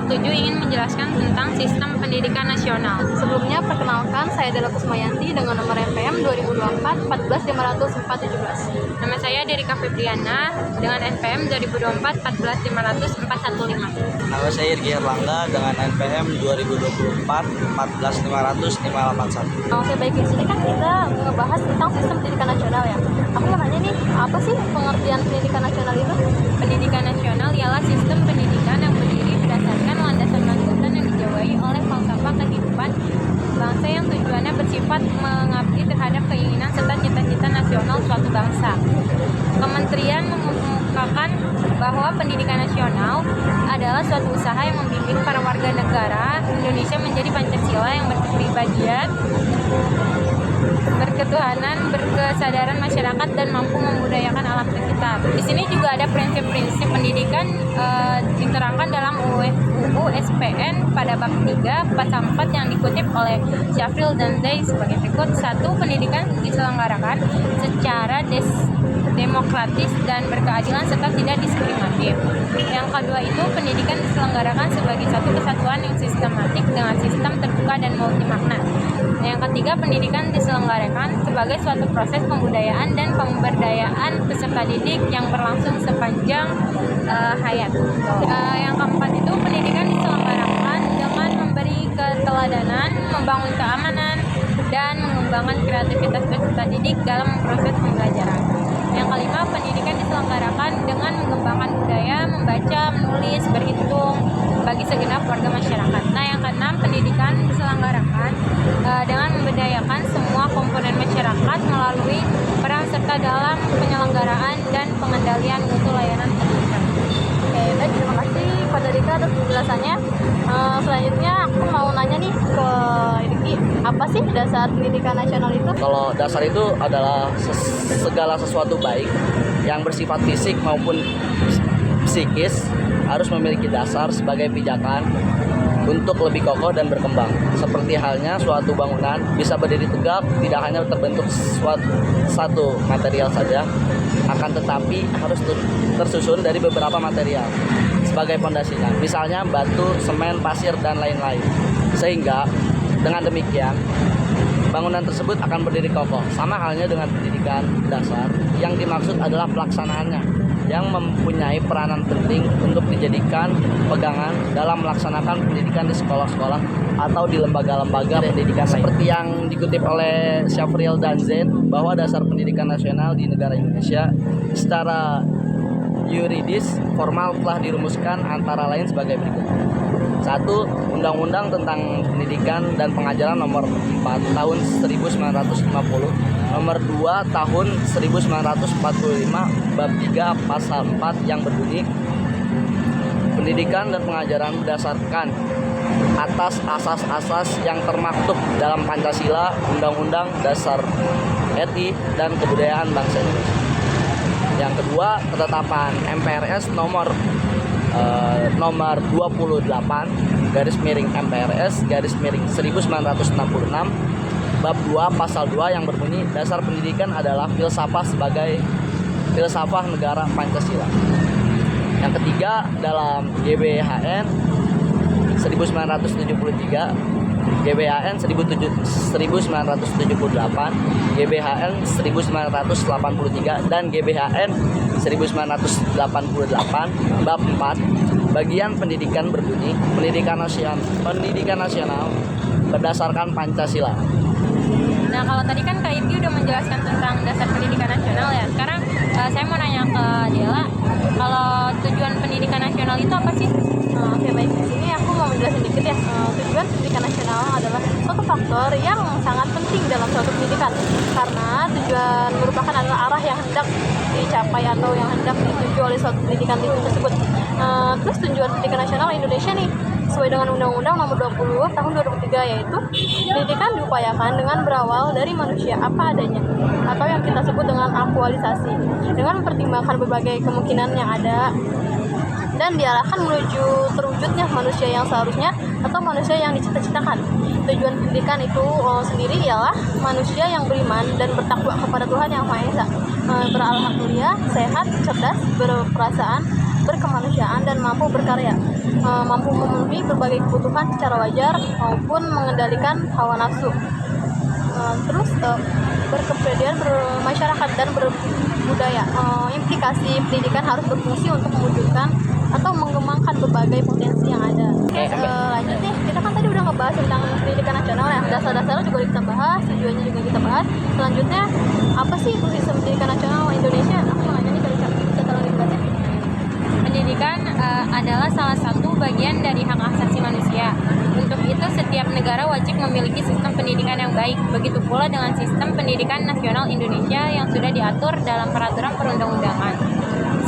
7 ingin menjelaskan tentang sistem pendidikan nasional. Sebelumnya, perkenalkan, saya Dela Kusmayanti dengan nomor NPM 2024 1450417. Nama saya Derika Febriana dengan NPM 2024 14504 415. Nama saya Irgi Erlangga dengan NPM 2024 14500 581. Oke, baik, di sini kan kita ngebahas tentang sistem pendidikan nasional ya. Aku mau nanya nih, apa sih pengertian pendidikan nasional itu? Pendidikan nasional ialah sistem pendidikan yang berdiri berdasarkan landasan-landasan yang dijawai oleh falsafah kehidupan bangsa yang tujuannya bersifat mengabdi terhadap keinginan serta cita-cita nasional suatu bangsa. Kementerian mengemukakan bahwa pendidikan nasional adalah suatu usaha yang membimbing para warga negara Indonesia menjadi Pancasila yang berkepribadian, berketuhanan, berkesadaran masyarakat, dan mampu membudayakan alam sekitar. Di sini juga ada prinsip-prinsip pendidikan diterangkan dalam UU SPN pada bab 3 pasal 4 yang dikutip oleh Syafril dan Zai sebagai berikut. 1. Pendidikan diselenggarakan secara demokratis dan berkeadilan serta tidak diskriminatif. Yang kedua itu pendidikan diselenggarakan sebagai satu kesatuan yang sistematik dengan sistem terbuka dan multimakna. Yang ketiga, pendidikan diselenggarakan sebagai suatu proses pembudayaan dan pemberdayaan peserta didik yang berlangsung sepanjang hayat. Yang keempat itu pendidikan diselenggarakan dengan memberi keteladanan, membangun keamanan, dan mengembangkan kreativitas peserta didik dalam proses pembelajaran. Yang kelima, pendidikan diselenggarakan dengan mengembangkan budaya, membaca, menulis, berhitung bagi segenap warga masyarakat. Nah, yang keenam, pendidikan diselenggarakan dengan memberdayakan semua komponen masyarakat melalui peran serta dalam penyelenggaraan dan pengendalian mutu layanan pendidikan. Oke, baik, terima kasih Pak Derika atas penjelasannya. Selanjutnya aku mau nanya nih ke Irgi, apa sih dasar pendidikan nasional itu? Kalau dasar itu adalah segala sesuatu baik yang bersifat fisik maupun psikis harus memiliki dasar sebagai pijakan untuk lebih kokoh dan berkembang. Seperti halnya suatu bangunan bisa berdiri tegak tidak hanya terbentuk satu material saja, akan tetapi harus tersusun dari beberapa material sebagai pondasinya. Misalnya batu, semen, pasir, dan lain-lain. Sehingga dengan demikian bangunan tersebut akan berdiri kokoh. Sama halnya dengan pendidikan dasar, yang dimaksud adalah pelaksanaannya, yang mempunyai peranan penting untuk dijadikan pegangan dalam melaksanakan pendidikan di sekolah-sekolah atau di lembaga-lembaga pendidikan. Seperti yang dikutip oleh Syafril dan Zain, bahwa dasar pendidikan nasional di negara Indonesia secara yuridis formal telah dirumuskan antara lain sebagai berikut. 1. Undang-Undang tentang Pendidikan dan Pengajaran nomor 4 tahun 1950, nomor 2 tahun 1945 bab 3 pasal 4 yang berbunyi, pendidikan dan pengajaran berdasarkan atas asas-asas yang termaktub dalam Pancasila, Undang-Undang Dasar RI, dan Kebudayaan Bangsa Indonesia. Yang kedua, ketetapan MPRS nomor 28 garis miring MPRS garis miring 1966 bab 2 pasal 2 yang berbunyi, dasar pendidikan adalah filsafah sebagai filsafah negara Pancasila. Yang ketiga, dalam GBHN 1973, GBHN 1978, GBHN 1983, dan GBHN 1988 bab 4 bagian pendidikan berbunyi, pendidikan nasional berdasarkan Pancasila. Nah, kalau tadi kan Kak Irgi udah menjelaskan tentang dasar pendidikan nasional ya. Sekarang saya mau nanya ke Dela, kalau tujuan pendidikan nasional itu apa sih? Oke, baik, di sini aku mau menjelaskan sedikit ya. Tujuan pendidikan nasional adalah suatu faktor yang sangat penting dalam suatu pendidikan, karena tujuan merupakan adalah arah yang hendak dicapai atau yang hendak dituju oleh suatu pendidikan tersebut. Terus tujuan pendidikan nasional Indonesia nih sesuai dengan Undang-Undang Nomor 20 Tahun 2003, yaitu pendidikan diupayakan dengan berawal dari manusia apa adanya atau yang kita sebut dengan aktualisasi, dengan mempertimbangkan berbagai kemungkinan yang ada dan diarahkan menuju terwujudnya manusia yang seharusnya atau manusia yang dicita-citakan. Tujuan pendidikan itu sendiri ialah manusia yang beriman dan bertakwa kepada Tuhan Yang Maha Esa, berakhlak mulia, sehat, cerdas, berperasaan, berkemanusiaan, dan mampu berkarya, mampu memenuhi berbagai kebutuhan secara wajar maupun mengendalikan hawa nafsu. Terus berkepribadian bermasyarakat dan berbudaya. Implikasi pendidikan harus berfungsi untuk mewujudkan atau mengembangkan berbagai potensi yang ada. Oke, lanjut nih, kita kan tadi udah ngebahas tentang pendidikan nasional ya, dasar-dasarnya juga kita bahas, tujuannya juga kita bahas. Selanjutnya, apa sih itu sistem pendidikan nasional Indonesia? Aku mau nanya nih kali Kak, bisa tolong dijelaskan? Pendidikan adalah salah satu bagian dari hak asasi manusia. Untuk itu, setiap negara wajib memiliki sistem pendidikan yang baik. Begitu pula dengan sistem pendidikan nasional Indonesia yang sudah diatur dalam peraturan perundang-undangan.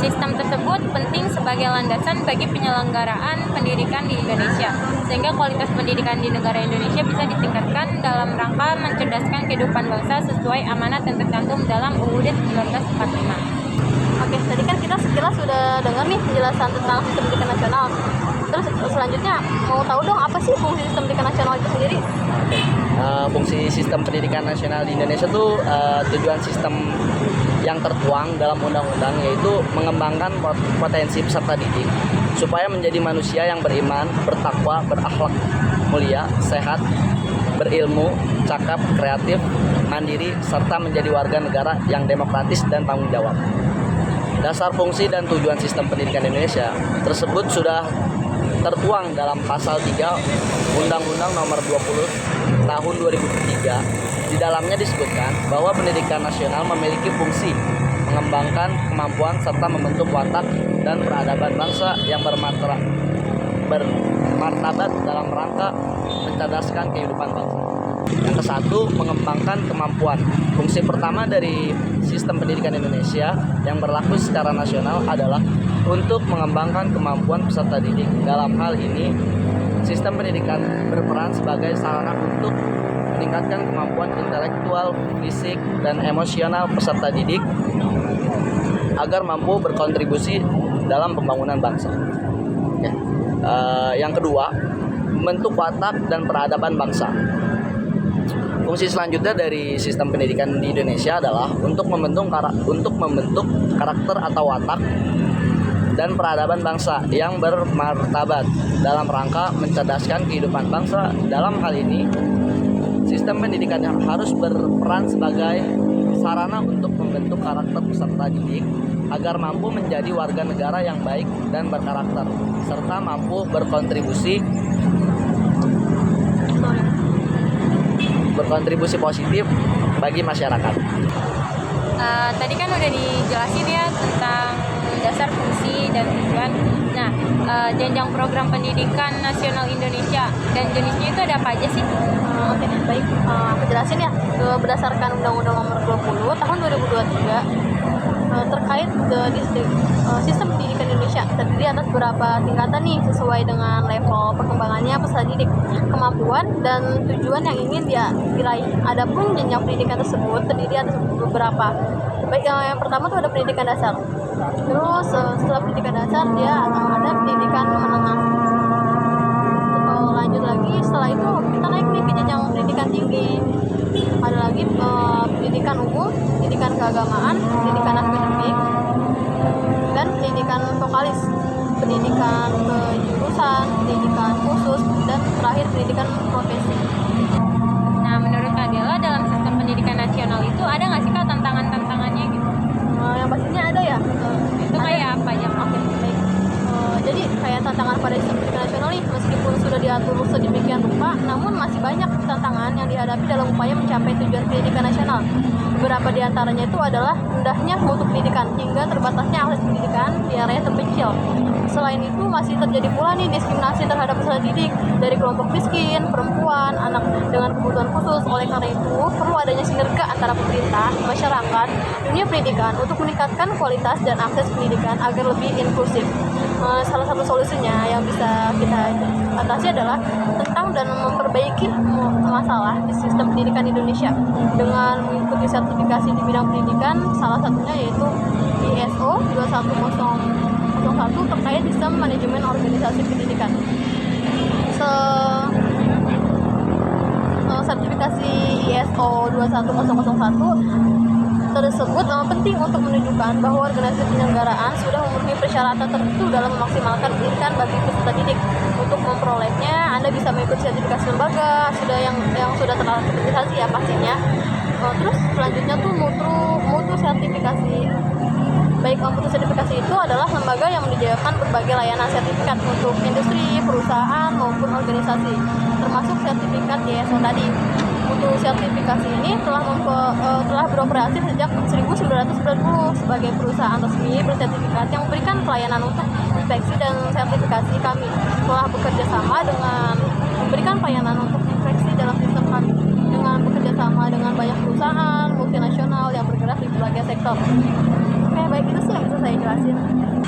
Sistem tersebut penting sebagai landasan bagi penyelenggaraan pendidikan di Indonesia, sehingga kualitas pendidikan di negara Indonesia bisa ditingkatkan dalam rangka mencerdaskan kehidupan bangsa sesuai amanat yang tercantum dalam UUD 1945. Oke, tadi kan kita sekilas sudah dengar nih penjelasan tentang sistem pendidikan nasional. Terus selanjutnya mau tahu dong apa sih fungsi sistem pendidikan nasional itu sendiri? Fungsi sistem pendidikan nasional di Indonesia itu tujuan sistem yang tertuang dalam undang-undang yaitu mengembangkan potensi peserta didik supaya menjadi manusia yang beriman, bertakwa, berakhlak mulia, sehat, berilmu, cakap, kreatif, mandiri, serta menjadi warga negara yang demokratis dan tanggung jawab. Dasar fungsi dan tujuan sistem pendidikan Indonesia tersebut sudah tertuang dalam pasal 3 Undang-Undang Nomor 20 Tahun 2003. Di dalamnya disebutkan bahwa pendidikan nasional memiliki fungsi mengembangkan kemampuan serta membentuk watak dan peradaban bangsa yang bermartabat dalam rangka mencerdaskan kehidupan bangsa. Yang ke-1, mengembangkan kemampuan. Fungsi pertama dari sistem pendidikan Indonesia yang berlaku secara nasional adalah untuk mengembangkan kemampuan peserta didik. Dalam hal ini, sistem pendidikan berperan sebagai sarana untuk meningkatkan kemampuan intelektual, fisik, dan emosional peserta didik agar mampu berkontribusi dalam pembangunan bangsa. Yang kedua, membentuk watak dan peradaban bangsa. Fungsi selanjutnya dari sistem pendidikan di Indonesia adalah untuk membentuk karakter atau watak dan peradaban bangsa yang bermartabat dalam rangka mencerdaskan kehidupan bangsa. Dalam hal ini, sistem pendidikan yang harus berperan sebagai sarana untuk membentuk karakter peserta didik agar mampu menjadi warga negara yang baik dan berkarakter, serta mampu berkontribusi positif bagi masyarakat. Tadi kan udah dijelasin ya tentang dasar, fungsi, dan tujuan. Nah, jenjang program pendidikan nasional Indonesia dan jenisnya itu ada apa aja sih? Oke, baik. Aku jelasin ya. Berdasarkan Undang-Undang Nomor 20 Tahun 2023 terkait sistem pendidikan Indonesia terdiri atas beberapa tingkatan nih sesuai dengan level perkembangannya peserta didik, kemampuan dan tujuan yang ingin dia diraih. Adapun jenjang pendidikan tersebut terdiri atas beberapa. Baik, yang pertama tuh ada pendidikan dasar. Terus setelah pendidikan dasar dia ada pendidikan menengah. Lanjut lagi setelah itu kita naik nih ke jenjang pendidikan tinggi. Ada lagi pendidikan umum, pendidikan keagamaan, pendidikan akademik, dan pendidikan vokalis, pendidikan kejurusan, pendidikan khusus, dan terakhir pendidikan profesi. Nah, menurut Adela dalam sistem pendidikan nasional itu ada nggak sih Kak tantangan-tantangannya gitu? Yang pastinya ada ya. Itu kayak apa aja? Oke, baik. Jadi kayak tantangan pada sistem pendidikan nasional nih, meskipun sudah diatur sedemikian rupa, namun masih banyak tantangan yang dihadapi dalam upaya mencapai tujuan pendidikan nasional. Beberapa di antaranya itu adalah rendahnya mutu pendidikan hingga terbatasnya akses pendidikan di area terpencil. Selain itu masih terjadi pula nih diskriminasi terhadap peserta didik dari kelompok miskin, perempuan, anak dengan kebutuhan khusus. Oleh karena itu perlu adanya sinergi antara pemerintah, masyarakat, dunia pendidikan untuk meningkatkan kualitas dan akses pendidikan agar lebih inklusif. Salah satu solusinya yang bisa kita atasi adalah tentang dan memperbaiki masalah di sistem pendidikan Indonesia dengan mengikuti sertifikasi di bidang pendidikan, salah satunya yaitu ISO 21001 terkait sistem manajemen organisasi pendidikan. Sertifikasi ISO 21001 tersebut penting untuk menunjukkan bahwa organisasi penyelenggaraan sudah memenuhi persyaratan tertentu dalam memaksimalkan pendidikan bagi peserta didik. Untuk memperolehnya, Anda bisa mengikuti sertifikasi lembaga yang sudah terakreditasi ya pastinya. Terus selanjutnya tuh mutu sertifikasi. Baik, mutu sertifikasi itu adalah lembaga yang menyediakan berbagai layanan sertifikat untuk industri, perusahaan maupun organisasi, termasuk sertifikat ISO tadi. Mutu sertifikasi ini telah beroperasi sejak 1990 sebagai perusahaan resmi bersertifikat yang memberikan pelayanan untuk inspeksi dan sertifikasi. Kami telah bekerja sama dengan memberikan pelayanan untuk inspeksi dalam sistem kami dengan bekerja sama dengan banyak perusahaan multinasional yang bergerak di berbagai sektor. Oke, baik, itu sih yang bisa saya jelasin.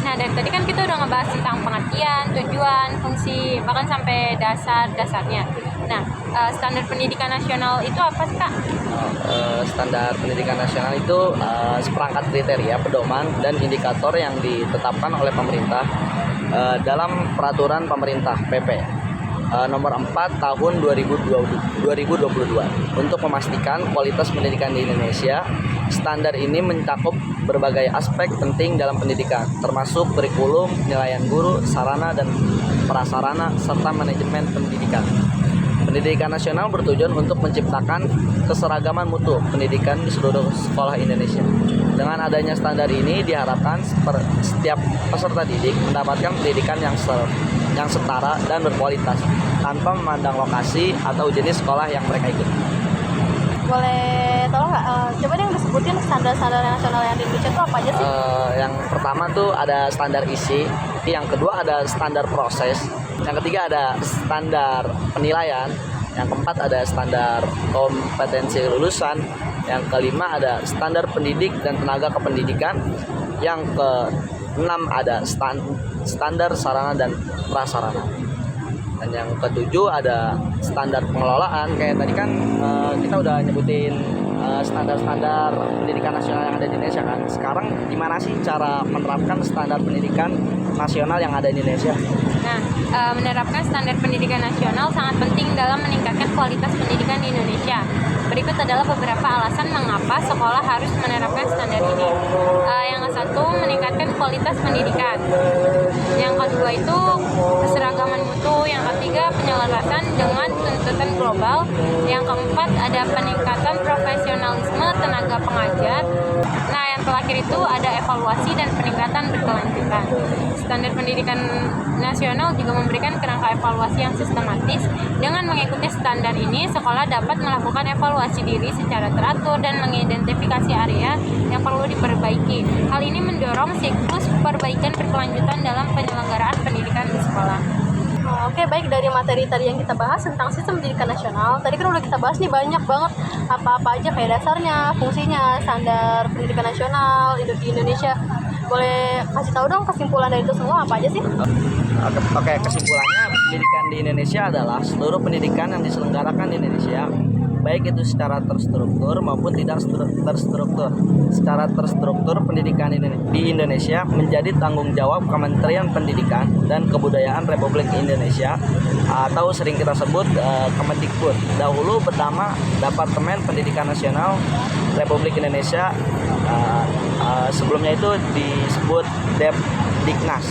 Nah, dari tadi kan kita udah ngebahas tentang pengertian, tujuan, fungsi, bahkan sampai dasar-dasarnya. Nah, standar pendidikan nasional itu apa sih, Kak? Standar pendidikan nasional itu seperangkat kriteria, pedoman, dan indikator yang ditetapkan oleh pemerintah dalam peraturan pemerintah PP nomor 4 tahun 2022 untuk memastikan kualitas pendidikan di Indonesia. Standar ini mencakup berbagai aspek penting dalam pendidikan, termasuk kurikulum, penilaian guru, sarana dan prasarana, serta manajemen pendidikan. Pendidikan nasional bertujuan untuk menciptakan keseragaman mutu pendidikan di seluruh sekolah Indonesia. Dengan adanya standar ini diharapkan setiap peserta didik mendapatkan pendidikan yang setara dan berkualitas tanpa memandang lokasi atau jenis sekolah yang mereka ikuti. Boleh tolong nggak? Coba deh disebutin standar-standar nasional yang di Indonesia itu apa aja sih? Yang pertama tuh ada standar isi, yang kedua ada standar proses, yang ketiga ada standar penilaian, yang keempat ada standar kompetensi lulusan, yang kelima ada standar pendidik dan tenaga kependidikan, yang keenam ada standar sarana dan prasarana, dan yang ketujuh ada standar pengelolaan. Kayak tadi kan kita udah nyebutin standar-standar pendidikan nasional yang ada di Indonesia kan. Sekarang gimana sih cara menerapkan standar pendidikan nasional yang ada di Indonesia? Nah, menerapkan standar pendidikan nasional sangat penting dalam meningkatkan kualitas pendidikan di Indonesia. Berikut adalah beberapa alasan mengapa sekolah harus menerapkan standar ini. Yang satu, meningkatkan kualitas pendidikan. Yang kedua itu keseragaman mutu. Yang ketiga, penyelarasan dengan tuntutan global. Yang keempat, ada peningkatan profesionalisme tenaga pengajar. Nah, yang terakhir itu ada evaluasi dan peningkatan berkelanjutan. Standar pendidikan nasional juga memberikan kerangka evaluasi yang sistematis. Dengan mengikuti standar ini, sekolah dapat melakukan evaluasi diri secara teratur dan mengidentifikasi area yang perlu diperbaiki. Hal ini mendorong siklus perbaikan berkelanjutan dalam penyelenggaraan pendidikan di sekolah. Oke, baik, dari materi tadi yang kita bahas tentang sistem pendidikan nasional, tadi kan udah kita bahas nih banyak banget apa-apa aja kayak dasarnya, fungsinya, standar pendidikan nasional di Indonesia. Boleh kasih tahu dong kesimpulan dari itu semua apa aja sih? Oke, kesimpulannya pendidikan di Indonesia adalah seluruh pendidikan yang diselenggarakan di Indonesia, baik itu secara terstruktur maupun tidak terstruktur. Secara terstruktur, pendidikan di Indonesia menjadi tanggung jawab Kementerian Pendidikan dan Kebudayaan Republik Indonesia atau sering kita sebut Kemendikbud. Dahulu bernama Departemen Pendidikan Nasional Republik Indonesia. Sebelumnya itu disebut Depdiknas.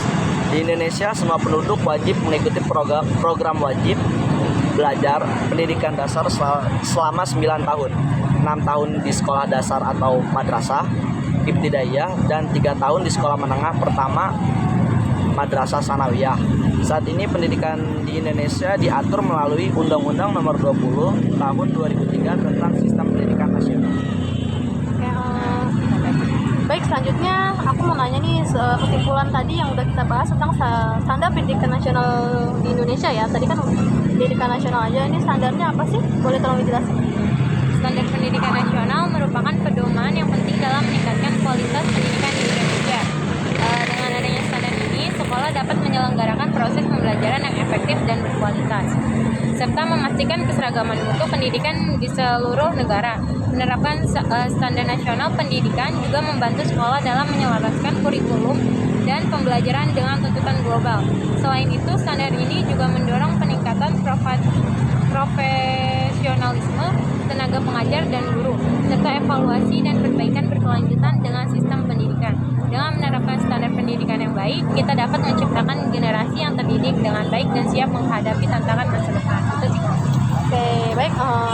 Di Indonesia, semua penduduk wajib mengikuti program wajib belajar pendidikan dasar selama 9 tahun. 6 tahun di sekolah dasar atau madrasah ibtidaiyah dan 3 tahun di sekolah menengah pertama madrasah sanawiyah. Saat ini pendidikan di Indonesia diatur melalui Undang-Undang Nomor 20 Tahun 2003 tentang Sistem Pendidikan Nasional. Baik, selanjutnya aku mau nanya nih kesimpulan tadi yang udah kita bahas tentang standar pendidikan nasional di Indonesia ya. Tadi kan pendidikan nasional aja, ini standarnya apa sih? Boleh tolong dijelasin? Standar pendidikan nasional merupakan pedoman yang penting dalam meningkatkan kualitas pendidikan di Indonesia. Dengan adanya standar ini, sekolah dapat menyelenggarakan proses pembelajaran yang efektif dan berkualitas, serta memastikan keseragaman mutu pendidikan di seluruh negara. Menerapkan standar nasional pendidikan juga membantu sekolah dalam menyelaraskan kurikulum dan pembelajaran dengan tuntutan global. Selain itu, standar ini juga mendorong peningkatan profesionalisme tenaga pengajar dan guru, serta evaluasi dan perbaikan berkelanjutan dengan sistem pendidikan. Dengan menerapkan standar pendidikan yang baik, baik, kita dapat menciptakan generasi yang terdidik dengan baik dan siap menghadapi tantangan masa depan. Itu sih. Oke, baik.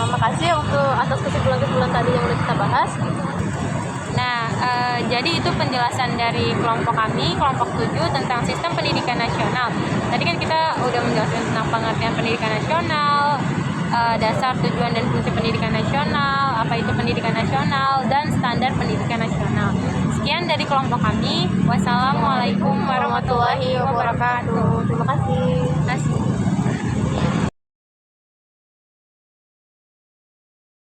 Makasih untuk atas kesimpulan-kesimpulan tadi yang udah kita bahas. Nah, jadi itu penjelasan dari kelompok kami, kelompok 7 tentang sistem pendidikan nasional. Tadi kan kita udah menjelaskan tentang pengertian pendidikan nasional, dasar, tujuan, dan fungsi pendidikan nasional, apa itu pendidikan nasional, dan standar pendidikan nasional. Sekian dari kelompok kami. Wassalamualaikum warahmatullahi wabarakatuh. Terima kasih. Terima kasih.